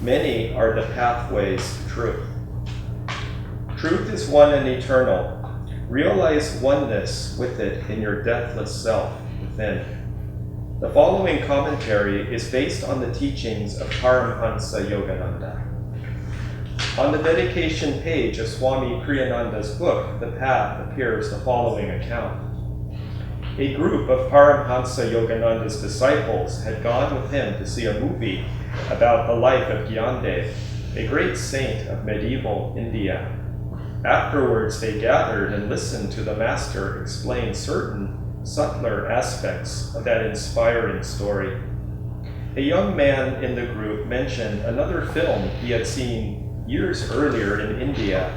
Many are the pathways to truth. Truth is one and eternal. Realize oneness with it in your deathless self within. The following commentary is based on the teachings of Paramhansa Yogananda. On the dedication page of Swami Kriyananda's book, The Path, appears the following account. A group of Paramhansa Yogananda's disciples had gone with him to see a movie about the life of Gyandev, a great saint of medieval India. Afterwards, they gathered and listened to the master explain certain subtler aspects of that inspiring story. A young man in the group mentioned another film he had seen years earlier in India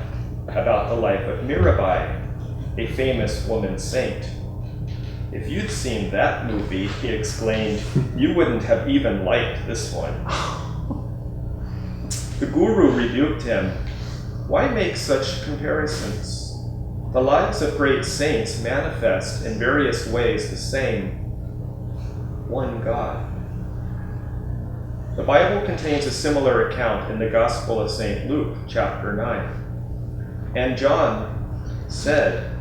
about the life of Mirabai, a famous woman saint. If you'd seen that movie, he exclaimed, you wouldn't have even liked this one. The guru rebuked him. Why make such comparisons? The lives of great saints manifest in various ways the same one God. The Bible contains a similar account in the Gospel of St. Luke, chapter 9. And John said,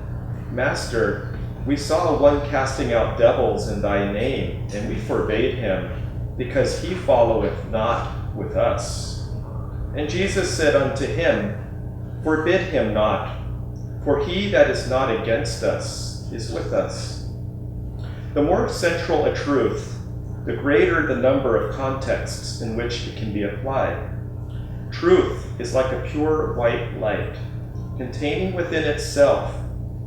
Master, we saw one casting out devils in thy name, and we forbade him, because he followeth not with us. And Jesus said unto him, Forbid him not, for he that is not against us is with us. The more central a truth, the greater the number of contexts in which it can be applied. Truth is like a pure white light, containing within itself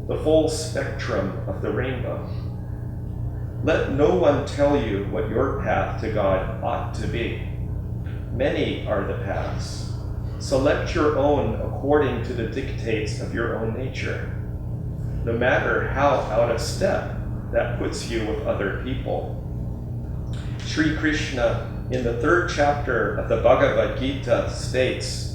the full spectrum of the rainbow. Let no one tell you what your path to God ought to be. Many are the paths. Select your own according to the dictates of your own nature, no matter how out of step that puts you with other people. Sri Krishna, in the 3rd chapter of the Bhagavad Gita, states,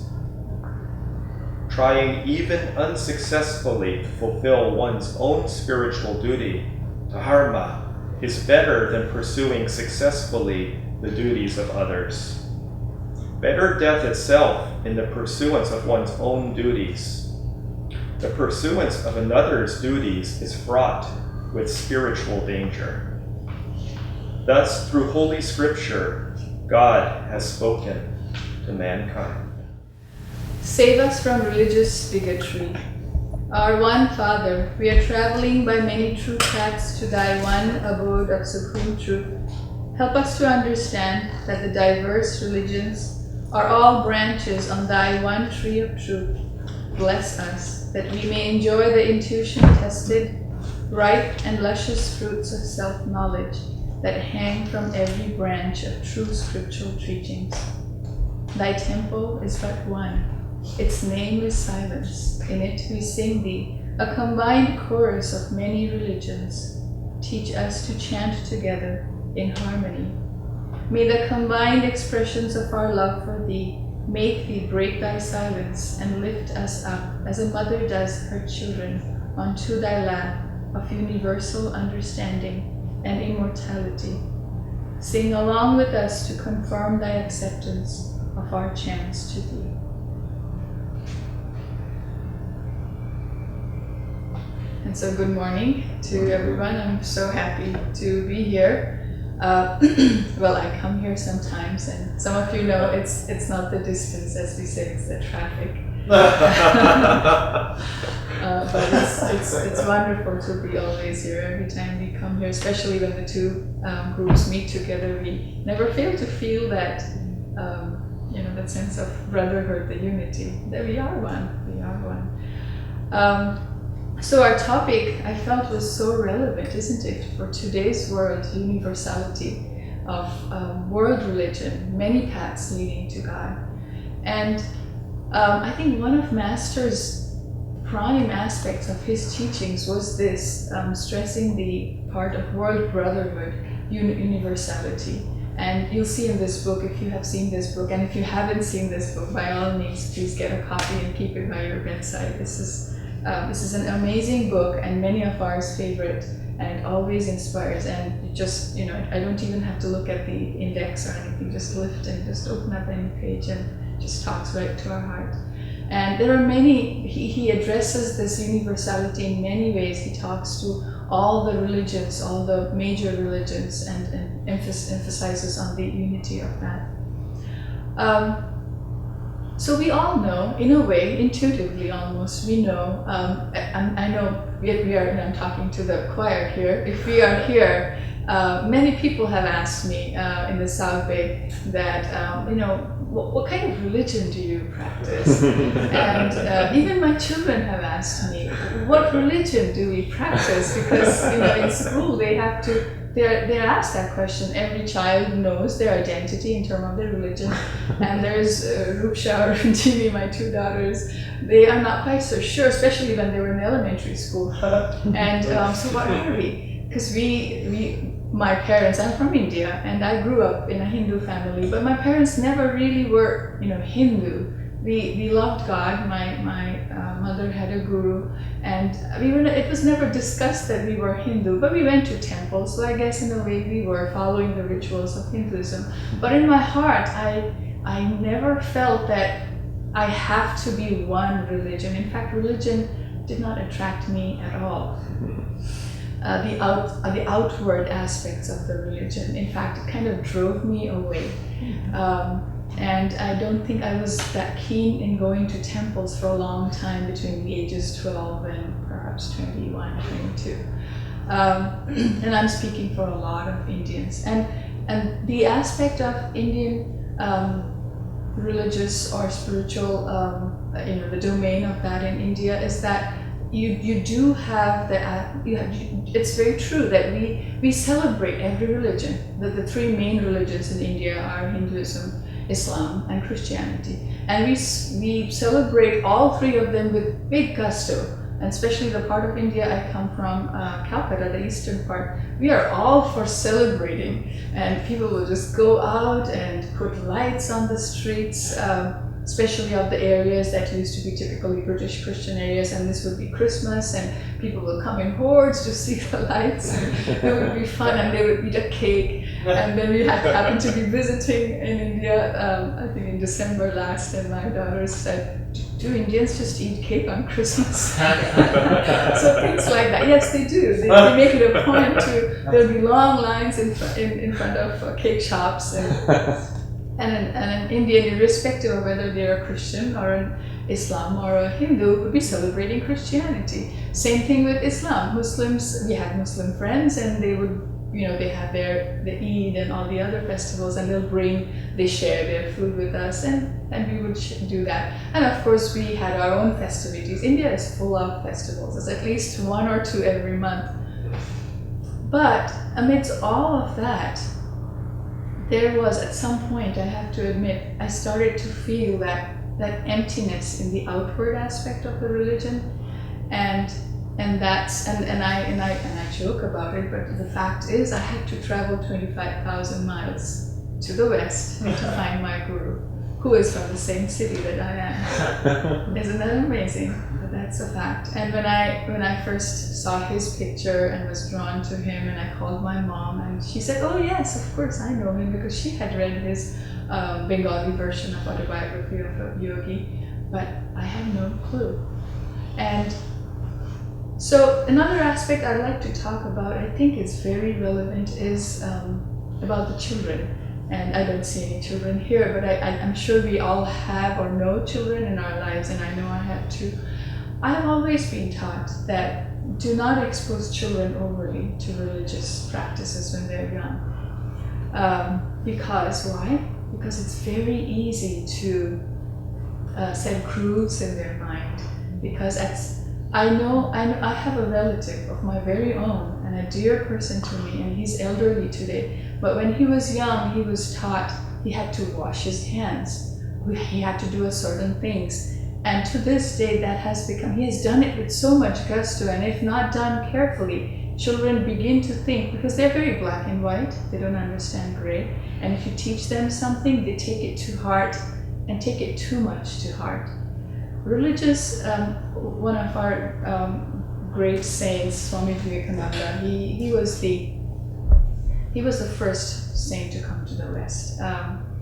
trying even unsuccessfully to fulfill one's own spiritual duty, dharma, is better than pursuing successfully the duties of others. Better death itself in the pursuance of one's own duties. The pursuance of another's duties is fraught with spiritual danger. Thus, through Holy Scripture, God has spoken to mankind. Save us from religious bigotry. Our one Father, we are traveling by many true paths to thy one abode of supreme truth. Help us to understand that the diverse religions are all branches on thy one tree of truth. Bless us, that we may enjoy the intuition-tested, ripe and luscious fruits of self-knowledge that hang from every branch of true scriptural teachings. Thy temple is but one. Its name is silence. In it we sing thee, a combined chorus of many religions. Teach us to chant together in harmony. May the combined expressions of our love for thee make thee break thy silence and lift us up as a mother does her children onto thy lap of universal understanding and immortality. Sing along with us to confirm thy acceptance of our chants to thee. And so good morning to everyone. I'm so happy to be here. Well, I come here sometimes, and some of you know it's not the distance, as we say, it's the traffic. But it's wonderful to be always here. Every time we come here, especially when the two groups meet together, we never fail to feel that that sense of brotherhood, the unity. That we are one. We are one. So our topic, I felt, was so relevant, isn't it, for today's world, universality of world religion, many paths leading to God. And I think one of Master's prime aspects of his teachings was this, stressing the part of world brotherhood, universality. And you'll see in this book, if you have seen this book, and if you haven't seen this book, by all means, please get a copy and keep it by your bedside. This is an amazing book, and many of our favorite and it always inspires. And it just, I don't even have to look at the index or anything, just lift and just open up any page and it just talks right to our heart. And there are many, he addresses this universality in many ways. He talks to all the religions, all the major religions, and emphasizes on the unity of that. So we all know, in a way, intuitively almost, we know, I know we are, I'm talking to the choir here, if we are here, many people have asked me in the South Bay that, what kind of religion do you practice? And even my children have asked me, what religion do we practice? Because in school they have to, they're asked that question. Every child knows their identity in terms of their religion. And there's Ruksha and Jimmy, my two daughters, they are not quite so sure, especially when they were in elementary school. And so what are we? Because my parents, I'm from India and I grew up in a Hindu family, but my parents never really were, Hindu. We loved God. My mother had a guru, and it was never discussed that we were Hindu, but we went to temples, so I guess in a way we were following the rituals of Hinduism. But in my heart, I never felt that I have to be one religion. In fact, religion did not attract me at all. The outward aspects of the religion, in fact, it kind of drove me away. And I don't think I was that keen in going to temples for a long time between the ages 12 and perhaps 21, 22. And I'm speaking for a lot of Indians. And the aspect of Indian religious or spiritual, the domain of that in India is that you do have it's very true that we celebrate every religion. The three main religions in India are Hinduism, Islam, and Christianity. And we celebrate all three of them with big gusto. And especially the part of India I come from, Calcutta, the eastern part, we are all for celebrating. And people will just go out and put lights on the streets, especially of the areas that used to be typically British Christian areas, and this would be Christmas, and people will come in hordes to see the lights, and it would be fun, and they would eat a cake. And then we happened to be visiting in India, I think in December last, and my daughter said, do Indians just eat cake on Christmas? So things like that. Yes, they do. They make it a point to, there'll be long lines in front of cake shops, and an Indian, irrespective of whether they're a Christian or an Islam or a Hindu, would be celebrating Christianity. Same thing with Islam. Muslims, we had Muslim friends, and they would, they have the Eid and all the other festivals, and they share their food with us, and we would do that. And of course, we had our own festivities. India is full of festivals. There's at least one or two every month. But amidst all of that, there was, at some point, I have to admit, I started to feel that emptiness in the outward aspect of the religion, and I joke about it, but the fact is I had to travel 25,000 miles to the west to find my guru, who is from the same city that I am. Isn't that amazing? But that's a fact. And when I first saw his picture and was drawn to him, and I called my mom, and she said, oh yes, of course I know him, because she had read his Bengali version of Autobiography of a Yogi, but I had no clue. And so another aspect I'd like to talk about, I think is very relevant, is about the children. And I don't see any children here, but I'm sure we all have or know children in our lives, and I know I have too. I've always been taught that do not expose children overly to religious practices when they're young. Because why? Because it's very easy to set grooves in their mind. Because I have a relative of my very own, and a dear person to me, and he's elderly today. But when he was young, he was taught he had to wash his hands. He had to do certain things. And to this day, that has become, he has done it with so much gusto, and if not done carefully, children begin to think, because they're very black and white, they don't understand gray, and if you teach them something, they take it to heart, and take it too much to heart. Religious, one of our great saints, Swami Vivekananda, he was the first saint to come to the West.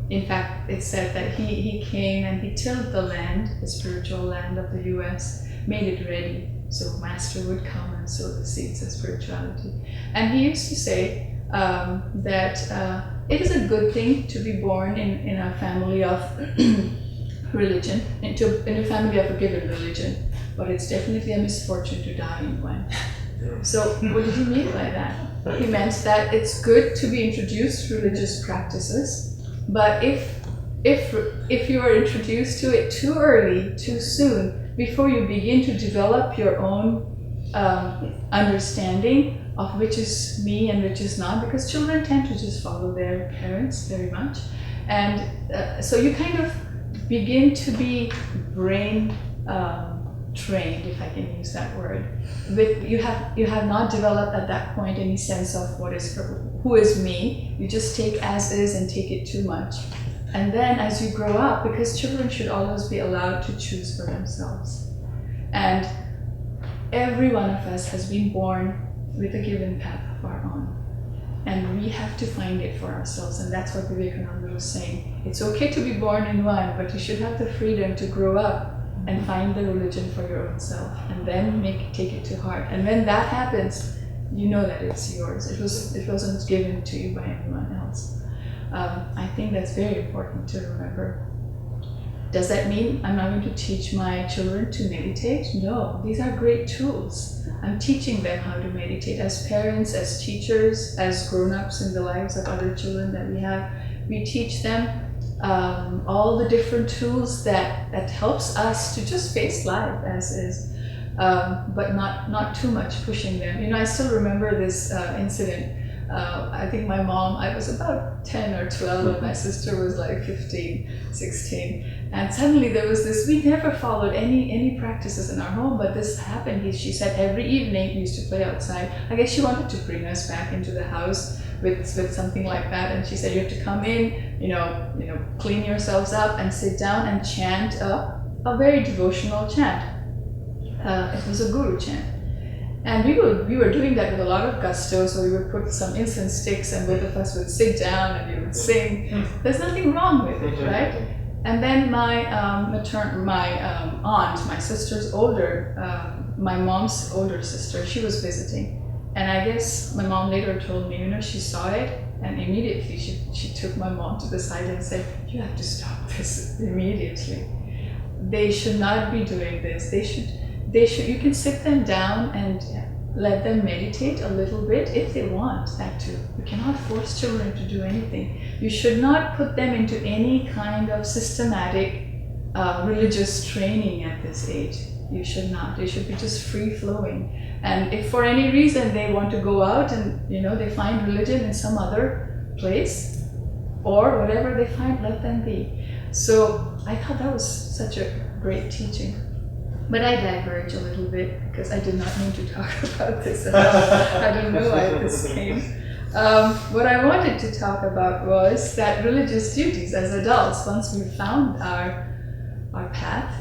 In fact, it's said that he came and he tilled the land, the spiritual land of the US, made it ready so Master would come and sow the seeds of spirituality. And he used to say that it is a good thing to be born in a family of religion, in a family of a given religion, but it's definitely a misfortune to die in one. So what did he mean by that? He meant that it's good to be introduced to religious practices, but if you are introduced to it too early, too soon, before you begin to develop your own understanding of which is me and which is not, because children tend to just follow their parents very much, and so you kind of begin to be brain trained, if I can use that word. But you have not developed at that point any sense of who is me. You just take as is and take it too much. And then as you grow up, because children should always be allowed to choose for themselves. And every one of us has been born with a given path of our own. And we have to find it for ourselves. And that's what Vivekananda was saying. It's okay to be born in one, but you should have the freedom to grow up and find the religion for your own self, and then take it to heart. And when that happens, you know that it's yours. It wasn't given to you by anyone else. I think that's very important to remember. Does that mean I'm not going to teach my children to meditate? No, these are great tools. I'm teaching them how to meditate. As parents, as teachers, as grown-ups in the lives of other children that we have, we teach them all the different tools that helps us to just face life as is, but not too much pushing them. I still remember this incident. I think my mom, I was about 10 or 12 and my sister was like 15, 16. And suddenly there was this, we never followed any practices in our home, but this happened. She said every evening we used to play outside. I guess she wanted to bring us back into the house with something like that. And she said, you have to come in, clean yourselves up and sit down and chant a very devotional chant. It was a guru chant. And we were doing that with a lot of gusto, so we would put some incense sticks and both of us would sit down and we would sing. There's nothing wrong with it, right? And then my aunt, my sister's my mom's older sister, she was visiting. And I guess my mom later told me, she saw it, and immediately she took my mom to the side and said, you have to stop this immediately. They should not be doing this. They should, you can sit them down and let them meditate a little bit if they want that too. You cannot force children to do anything. You should not put them into any kind of systematic religious training at this age. You should not. They should be just free-flowing. And if for any reason they want to go out and they find religion in some other place or whatever they find, let them be. So I thought that was such a great teaching. But I diverge a little bit because I did not mean to talk about this at all. I don't know why this came. What I wanted to talk about was that religious duties as adults, once we've found our path,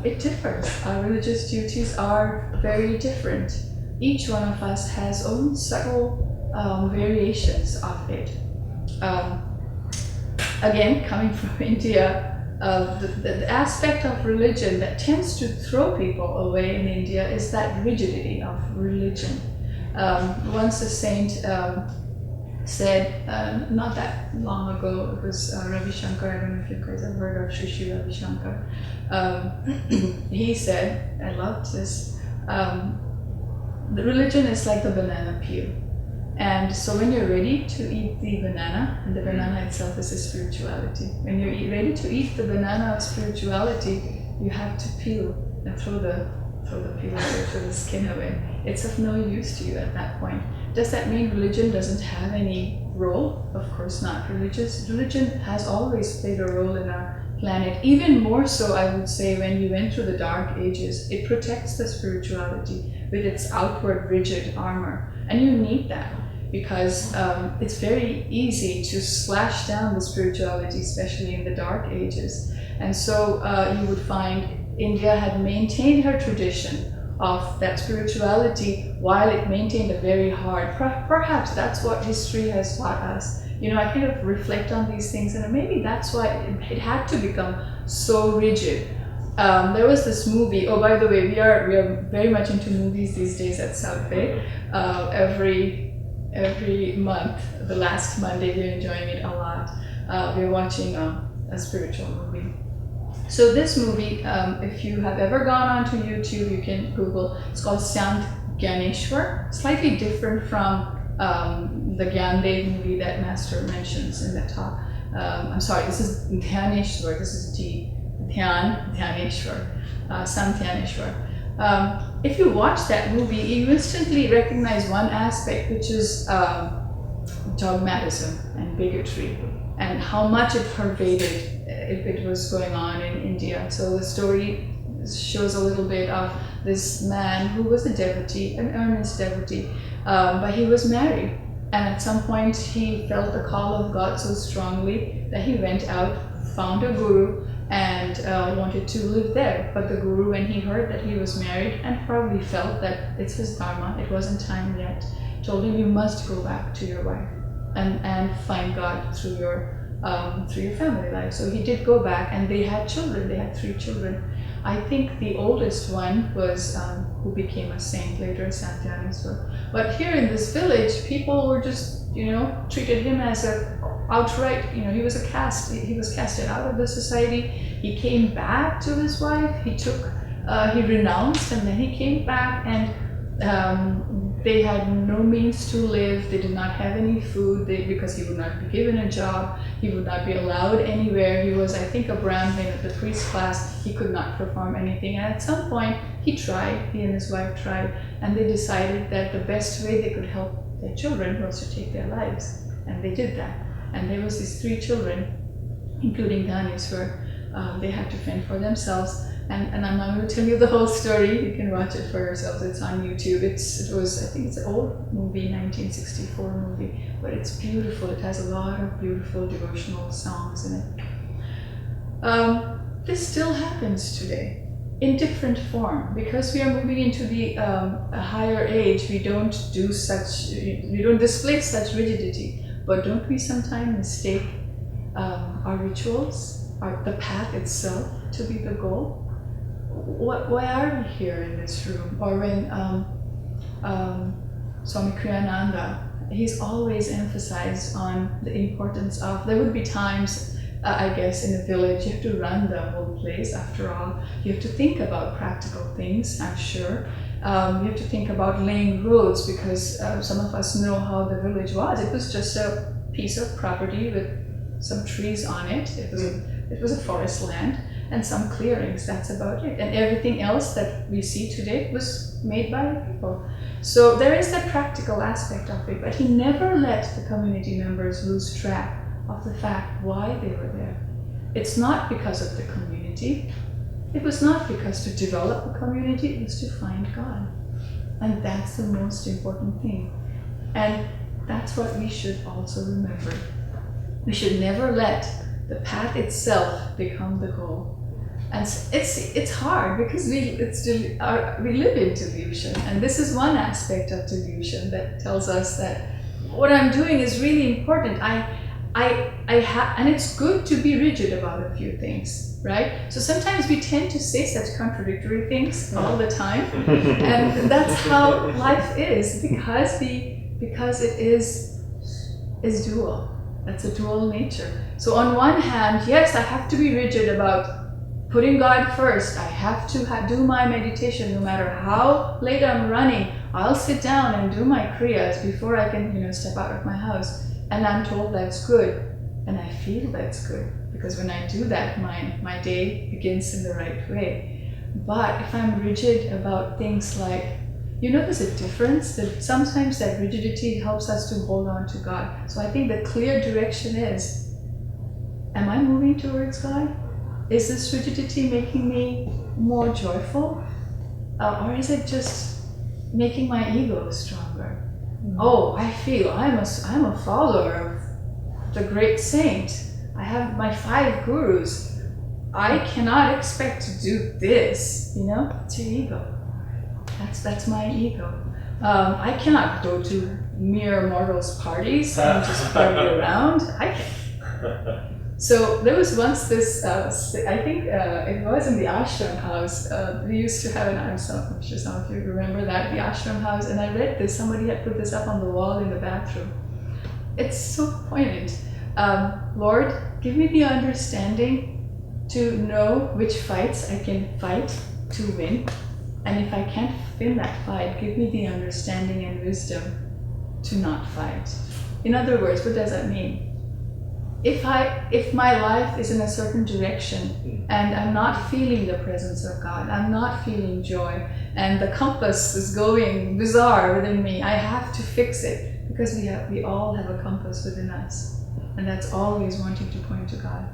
it differs. Our religious duties are very different. Each one of us has own subtle variations of it. Again, coming from India, the aspect of religion that tends to throw people away in India is that rigidity of religion. Once a saint said, not that long ago, it was Ravi Shankar, I don't know if you guys have heard of Shri Ravi Shankar. He said, I loved this, the religion is like the banana peel. And so when you're ready to eat the banana, and the banana itself is a spirituality, when you're ready to eat the banana of spirituality, you have to peel and throw the peel away, throw the skin away. It's of no use to you at that point. Does that mean religion doesn't have any role? Of course not. Religion has always played a role in our planet, even more so, I would say, when we went through the dark ages. It protects the spirituality with its outward rigid armor. And you need that because it's very easy to slash down the spirituality, especially in the dark ages. And so you would find India had maintained her tradition of that spirituality while it maintained a very hard. Perhaps that's what history has taught us. I kind of reflect on these things, and maybe that's why it had to become so rigid. There was this movie. Oh, by the way, we are very much into movies these days at South Bay. Every month, the last Monday, we're enjoying it a lot. We're watching a spiritual movie. So this movie, if you have ever gone onto YouTube, you can Google. It's called Sant Gyaneshwar. Slightly different from the Gyandev movie that Master mentions in the talk. I'm sorry, this is Dhyaneshwar. This is Dhyaneshwar, Sant Dhyaneshwar. If you watch that movie, you instantly recognize one aspect, which is dogmatism and bigotry, and how much it pervaded it was going on in India. So the story shows a little bit of this man who was a devotee, an earnest devotee, but he was married. And at some point he felt the call of God so strongly that he went out, found a guru, and wanted to live there. But the guru, when he heard that he was married and probably felt that it's his dharma, it wasn't time yet, told him, you must go back to your wife and find God through your family life. So he did go back, and they had children. They had 3 children. I think the oldest one was who became a saint later, Sant Dhyaneshwar. But here in this village, people were just, treated him as outright, he was he was casted out of the society. He came back to his wife. He renounced, and then he came back, and they had no means to live. They did not have any food because he would not be given a job. He would not be allowed anywhere. He was, I think, a Brahmin at the priest class. He could not perform anything. And at some point, he and his wife tried, and they decided that the best way they could help their children was to take their lives. And they did that. And there was these 3 children, including Dhyaneshwar. They had to fend for themselves. And I'm not going to tell you the whole story. You can watch it for yourselves. It's on YouTube. I think it's an old movie, 1964 movie, but it's beautiful. It has a lot of beautiful devotional songs in it. This still happens today in different form, because we are moving into the a higher age. We don't display such rigidity, but don't we sometimes mistake our rituals, the path itself, to be the goal? Why are we here in this room? Or when Swami Kriyananda, he's always emphasized on the importance of, there would be times, I guess, in a village, you have to run the whole place. After all, you have to think about practical things, I'm sure. You have to think about laying roads, because some of us know how the village was. It was just a piece of property with some trees on it. It was a forest land and some clearings, that's about it. And everything else that we see today was made by people. So there is that practical aspect of it, but he never let the community members lose track of the fact why they were there. It's not because of the community. It was not because to develop a community, it was to find God. And that's the most important thing. And that's what we should also remember. We should never let the path itself become the goal. And it's hard, because we live in delusion, and this is one aspect of delusion that tells us that what I'm doing is really important. And it's good to be rigid about a few things, right? So sometimes we tend to say such contradictory things all the time, and that's how life is, because it is dual. That's a dual nature. So on one hand, yes, I have to be rigid about putting God first. I have to do my meditation no matter how late I'm running. I'll sit down and do my kriyas before I can, step out of my house. And I'm told that's good. And I feel that's good, because when I do that, my day begins in the right way. But if I'm rigid about things like, there's a difference, that sometimes that rigidity helps us to hold on to God. So I think the clear direction is, am I moving towards God? Is this rigidity making me more joyful? Or is it just making my ego stronger? Oh, I feel I'm a follower of the great saint. I have my 5 gurus. I cannot expect to do this, it's your ego. That's my ego. I cannot go to mere mortals' parties and just party around. I can't. So there was once this, I think it was in the ashram house. We used to have I'm sure some of you remember that, the ashram house, and I read this. Somebody had put this up on the wall in the bathroom. It's so poignant. Lord, give me the understanding to know which fights I can fight to win. And if I can't win that fight, give me the understanding and wisdom to not fight. In other words, what does that mean? If my life is in a certain direction and I'm not feeling the presence of God, I'm not feeling joy, and the compass is going bizarre within me, I have to fix it, because we all have a compass within us, and that's always wanting to point to God.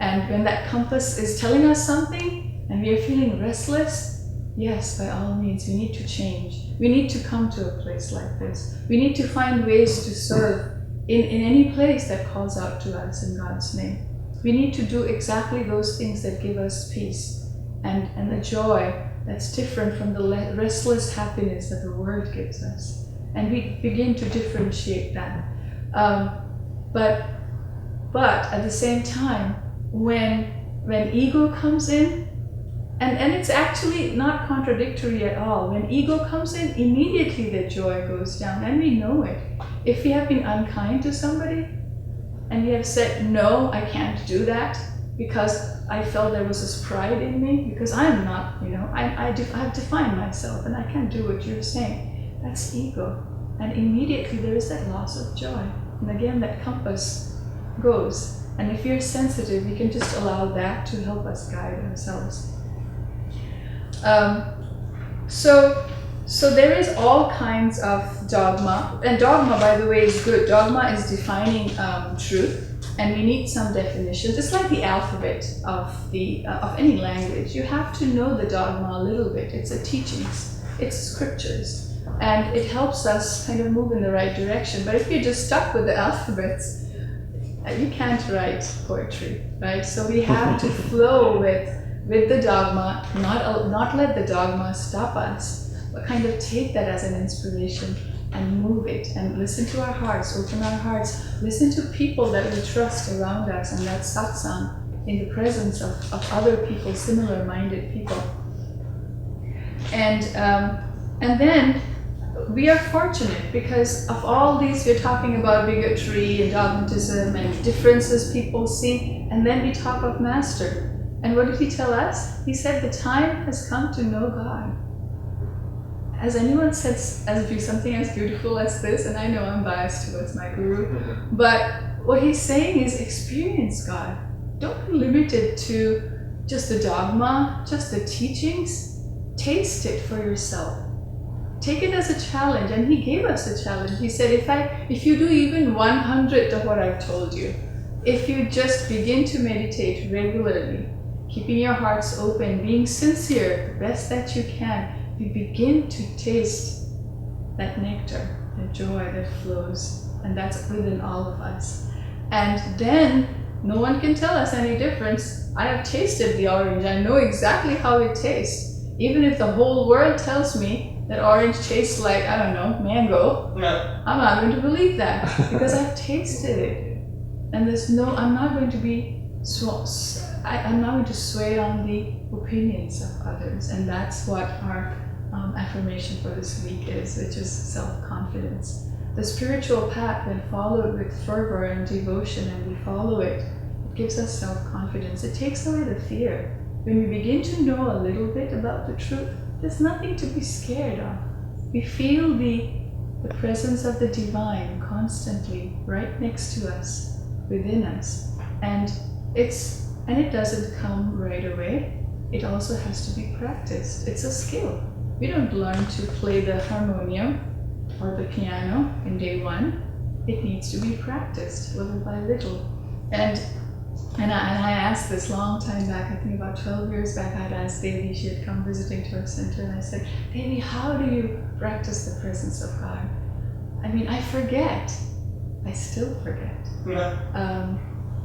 And when that compass is telling us something and we are feeling restless, yes, by all means, we need to change. We need to come to a place like this. We need to find ways to serve in any place that calls out to us in God's name. We need to do exactly those things that give us peace and the joy that's different from the restless happiness that the world gives us. And we begin to differentiate that. But at the same time, when ego comes in, and it's actually not contradictory at all. When ego comes in, immediately the joy goes down, and we know it. If we have been unkind to somebody, and we have said, no, I can't do that, because I felt there was this pride in me, because I am not, I have defined myself, and I can't do what you're saying. That's ego. And immediately there is that loss of joy. And again, that compass goes. And if you're sensitive, we can just allow that to help us guide ourselves. So there is all kinds of dogma, and dogma, by the way, is good. Dogma is defining truth, and we need some definitions. It's like the alphabet of any language. You have to know the dogma a little bit. It's the teachings, it's scriptures, and it helps us kind of move in the right direction. But if you're just stuck with the alphabets, you can't write poetry, right? So we have to flow with the dogma, not let the dogma stop us, but kind of take that as an inspiration and move it, and listen to our hearts, open our hearts, listen to people that we trust around us, and that satsang in the presence of other people, similar-minded people. And then we are fortunate, because of all these, we're talking about bigotry and dogmatism and differences people see, and then we talk of Master. And what did he tell us? He said the time has come to know God. Has anyone said something as beautiful as this? And I know I'm biased towards my guru, but what he's saying is experience God. Don't be limited to just the dogma, just the teachings. Taste it for yourself. Take it as a challenge, and he gave us a challenge. He said, if you do even 100th of what I've told you, if you just begin to meditate regularly, keeping your hearts open, being sincere, the best that you can, you begin to taste that nectar, the joy that flows, and that's within all of us. And then no one can tell us any difference. I have tasted the orange. I know exactly how it tastes. Even if the whole world tells me that orange tastes like, I don't know, mango, I'm not going to believe that, because I've tasted it. And I'm not going to be I'm not going to sway on the opinions of others, and that's what our affirmation for this week is, which is self-confidence. The spiritual path, when followed with fervor and devotion, and we follow it, it gives us self-confidence. It takes away the fear. When we begin to know a little bit about the truth, there's nothing to be scared of. We feel the presence of the divine constantly right next to us, within us, and it doesn't come right away. It also has to be practiced. It's a skill. We don't learn to play the harmonium or the piano in day one. It needs to be practiced little by little. And I asked this long time back, I think about 12 years back, I had asked Devi, she had come visiting to our center, and I said, Devi, how do you practice the presence of God? I mean, I forget. I still forget.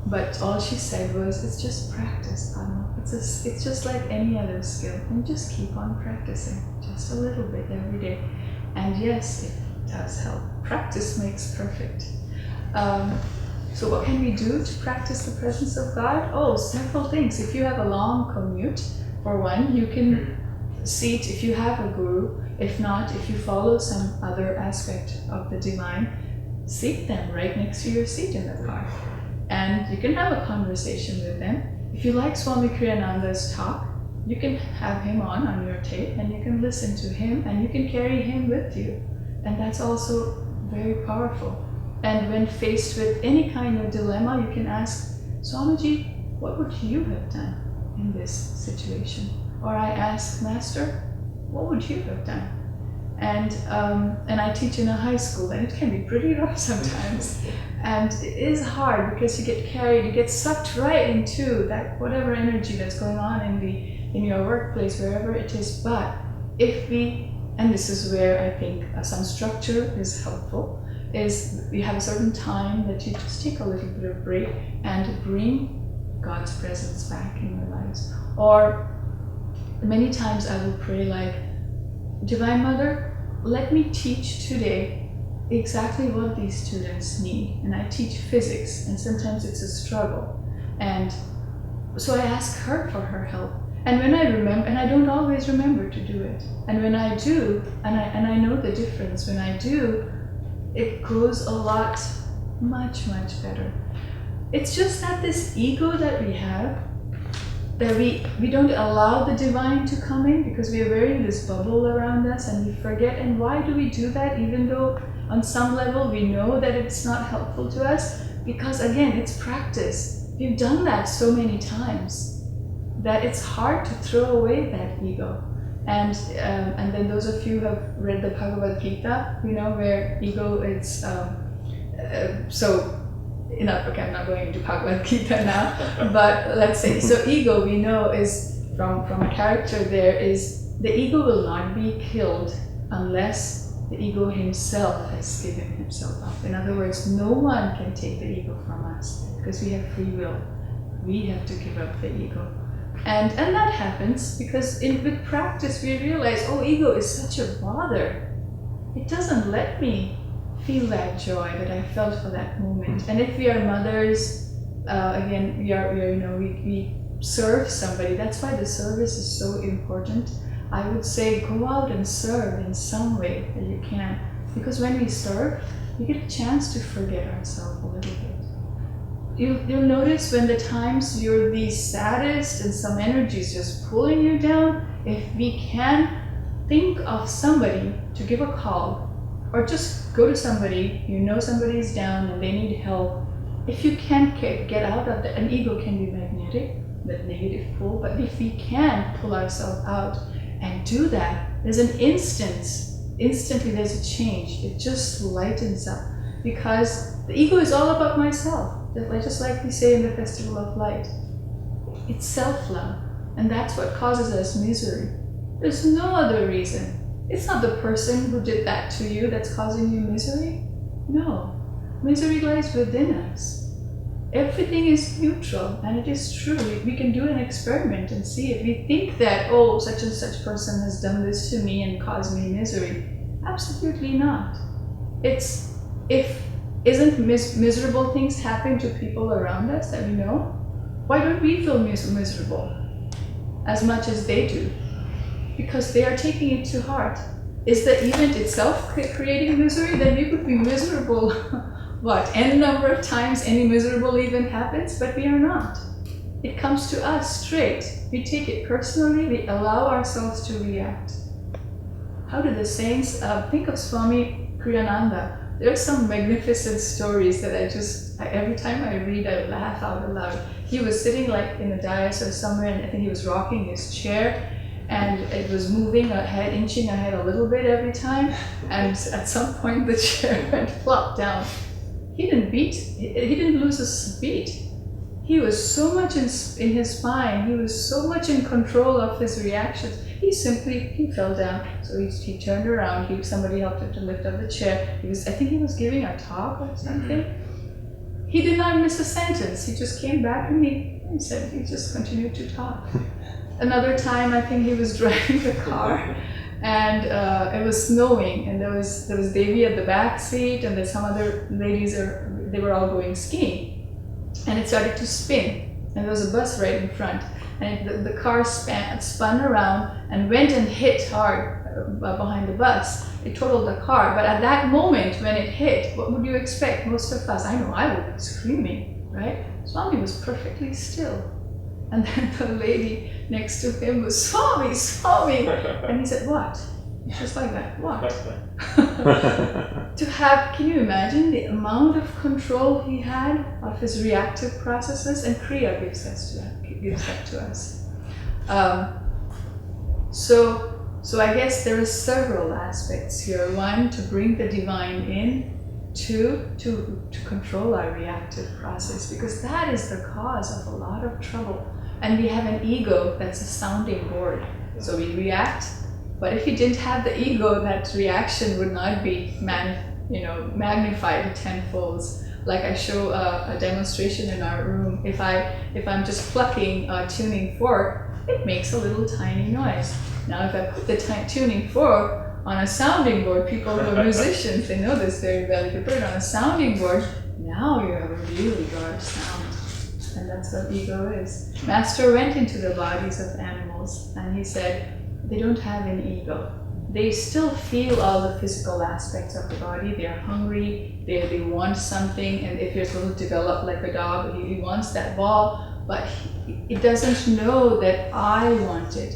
But all she said was, it's just practice, Padma. It's just like any other skill. And just keep on practicing, just a little bit every day. And yes, it does help. Practice makes perfect. So what can we do to practice the presence of God? Oh, several things. If you have a long commute, for one, you can seat if you have a guru. If not, if you follow some other aspect of the divine, seat them right next to your seat in the car. And you can have a conversation with them. If you like Swami Kriyananda's talk, you can have him on your tape and you can listen to him and you can carry him with you. And that's also very powerful. And when faced with any kind of dilemma, you can ask, Swamiji, what would you have done in this situation? Or I ask, Master, what would you have done? And I teach in a high school, and it can be pretty rough sometimes. And it is hard because you get carried, you get sucked right into that whatever energy that's going on in your workplace, wherever it is. But if we, and this is where I think some structure is helpful, is we have a certain time that you just take a little bit of break and bring God's presence back in your lives. Or many times I will pray like, Divine Mother, let me teach today exactly what these students need. And I teach physics, and sometimes it's a struggle. And so I ask her for her help. And when I remember, and I don't always remember to do it. And when I do, and I know the difference, when I do, it goes a lot, much, much better. It's just that this ego that we have, that we don't allow the divine to come in because we are wearing this bubble around us and we forget. And why do we do that even though on some level we know that it's not helpful to us? Because again, it's practice. We've done that so many times that it's hard to throw away that ego. And then those of you who have read the Bhagavad Gita, you know, where ego is, okay, I'm not going into Bhagavad Gita now, but let's say, so ego we know is, from a character there is, the ego will not be killed unless the ego himself has given himself up. In other words, no one can take the ego from us because we have free will. We have to give up the ego. And that happens because with practice we realize, oh, ego is such a bother. It doesn't let me feel that joy that I felt for that moment. And if we are mothers, again, we serve somebody. That's why the service is so important. I would say go out and serve in some way that you can. Because when we serve, we get a chance to forget ourselves a little bit. You'll notice when the times you're the saddest and some energy is just pulling you down, if we can think of somebody to give a call, or just go to somebody, you know somebody's down and they need help. If you can't get out of that, an ego can be magnetic, that negative pull, but if we can pull ourselves out and do that, there's an instantly there's a change. It just lightens up because the ego is all about myself. Just like we say in the Festival of Light, it's self-love, and that's what causes us misery. There's no other reason. It's not the person who did that to you that's causing you misery. No, misery lies within us. Everything is neutral, and it is true. We can do an experiment and see it. We think that, oh, such and such person has done this to me and caused me misery. Absolutely not. Isn't miserable things happen to people around us that we know? Why don't we feel miserable as much as they do? Because they are taking it to heart. Is the event itself creating misery? Then we could be miserable, n number of times any miserable event happens, but we are not. It comes to us straight. We take it personally, we allow ourselves to react. How do the saints, think of Swami Kriyananda. There are some magnificent stories that every time I read, I laugh out loud. He was sitting like in a dais or somewhere, and I think he was rocking his chair, and it was moving ahead, inching ahead a little bit every time, and at some point the chair went flop down. He didn't lose his beat. He was so much in his spine, he was so much in control of his reactions. He fell down. So he turned around, somebody helped him to lift up the chair. I think he was giving a talk or something. he did not miss a sentence. He just came back to me and said, he just continued to talk. Another time, I think he was driving the car, and it was snowing, and there was Devi at the back seat, and there's some other ladies, they were all going skiing, and it started to spin, and there was a bus right in front, and the car spun around and went and hit hard behind the bus. It totaled the car, but at that moment when it hit, what would you expect? Most of us, I know I would be screaming, right? Swami was perfectly still. And then the lady next to him was, Swami, Swami! And he said, what? Just like that, what? To have, can you imagine the amount of control he had of his reactive processes? And Kriya gives that to us. So I guess there are several aspects here. One, to bring the divine in. Two, to control our reactive process, because that is the cause of a lot of trouble. And we have an ego that's a sounding board. So we react, but if we didn't have the ego, that reaction would not be magnified tenfold. Like I show a demonstration in our room. If I'm just plucking a tuning fork, it makes a little tiny noise. Now if I put the tuning fork on a sounding board, people who are musicians, they know this very well. If you put it on a sounding board, now you have a really large sound. And that's what ego is. Master went into the bodies of animals and he said, they don't have an ego. They still feel all the physical aspects of the body. They're hungry, they want something, and if you're going to develop like a dog, he wants that ball, but it doesn't know that I want it.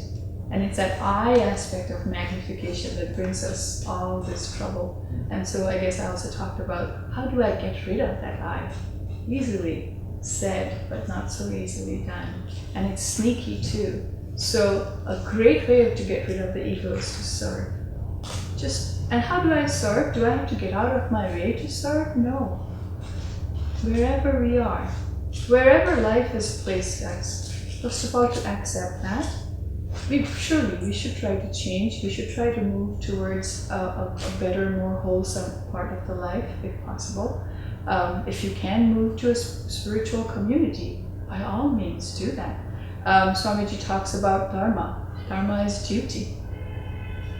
And it's that I aspect of magnification that brings us all this trouble. And so I guess I also talked about, how do I get rid of that I? Easily said, but not so easily done. And it's sneaky too. So a great way to get rid of the ego is to serve. And how do I serve? Do I have to get out of my way to serve? No. Wherever we are, wherever life has placed us, first of all, to accept that. We should try to change. We should try to move towards a better, more wholesome part of the life, if possible. If you can move to a spiritual community, by all means do that. Swamiji talks about dharma. Dharma is duty.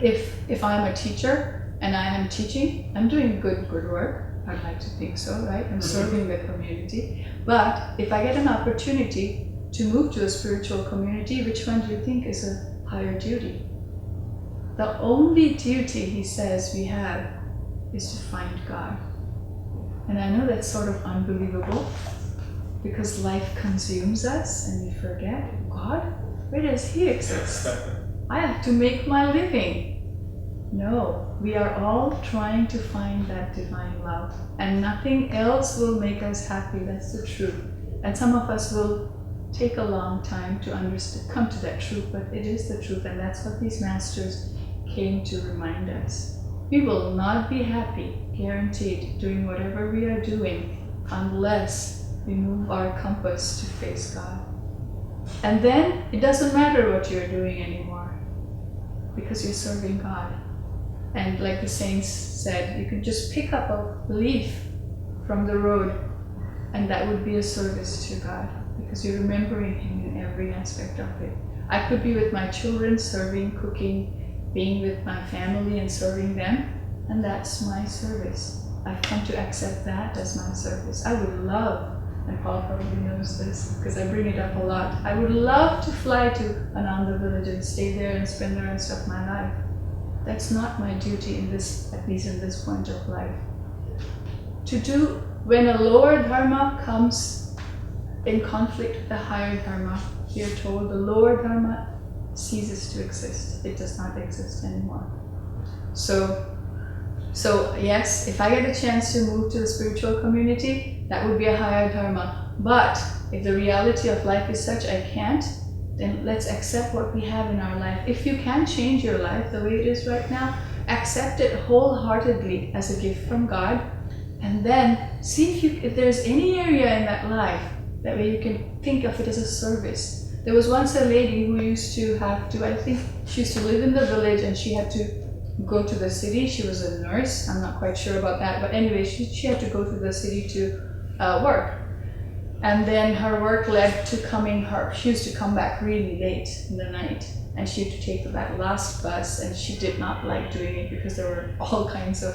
If I'm a teacher and I am teaching, I'm doing good work. I'd like to think so, right? I'm serving the community. But if I get an opportunity to move to a spiritual community, which one do you think is a higher duty? The only duty, he says, we have is to find God. And I know that's sort of unbelievable, because life consumes us and we forget, God, where does He exist? I have to make my living. No, we are all trying to find that divine love, and nothing else will make us happy. That's the truth. And some of us will take a long time to come to that truth, but it is the truth, and that's what these masters came to remind us. We will not be happy, guaranteed, doing whatever we are doing, unless we move our compass to face God. And then it doesn't matter what you're doing anymore, because you're serving God. And like the saints said, you could just pick up a leaf from the road, and that would be a service to God, because you're remembering Him in every aspect of it. I could be with my children, serving, cooking, being with my family and serving them, and that's my service. I've come to accept that as my service. I would love, and Paul probably knows this because I bring it up a lot, I would love to fly to Ananda village and stay there and spend the rest of my life. That's not my duty in this, at least in this point of life. To do, when a lower dharma comes in conflict with the higher dharma, we are told the lower dharma ceases to exist. It does not exist anymore. So yes, if I get a chance to move to the spiritual community, that would be a higher dharma. But if the reality of life is such I can't, then let's accept what we have in our life. If you can change your life the way it is right now, accept it wholeheartedly as a gift from God, and then see if there's any area in that life that way you can think of it as a service. There was once a lady who used to have to, I think she used to live in the village and she had to go to the city. She was a nurse, I'm not quite sure about that, but anyway, she had to go to the city to work. And then her work led to she used to come back really late in the night, and she had to take that last bus, and she did not like doing it because there were all kinds of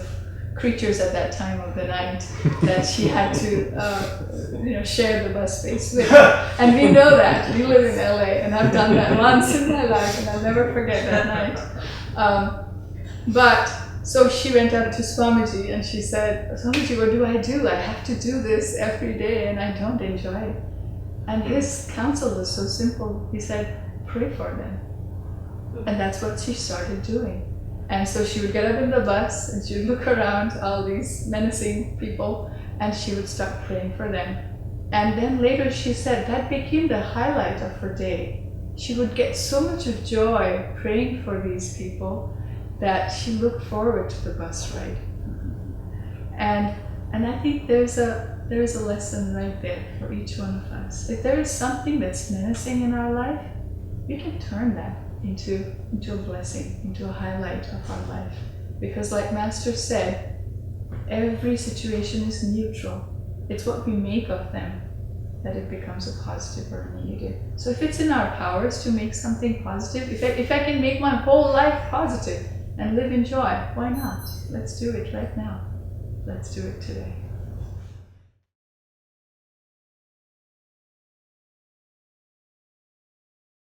creatures at that time of the night that she had to share the bus space with. And we know that. We live in LA, and I've done that once in my life, and I'll never forget that night. But so she went up to Swamiji and she said, Swamiji, what do? I have to do this every day and I don't enjoy it. And his counsel was so simple. He said, pray for them. And that's what she started doing. And so she would get up in the bus and she would look around all these menacing people and she would start praying for them. And then later she said that became the highlight of her day. She would get so much of joy praying for these people that she looked forward to the bus ride. And I think there's a lesson right there for each one of us. If there is something that's menacing in our life, we can turn that into a blessing, into a highlight of our life. Because like Master said, every situation is neutral. It's what we make of them that it becomes a positive or a negative. So if it's in our powers to make something positive, if I can make my whole life positive and live in joy, why not? Let's do it right now. Let's do it today.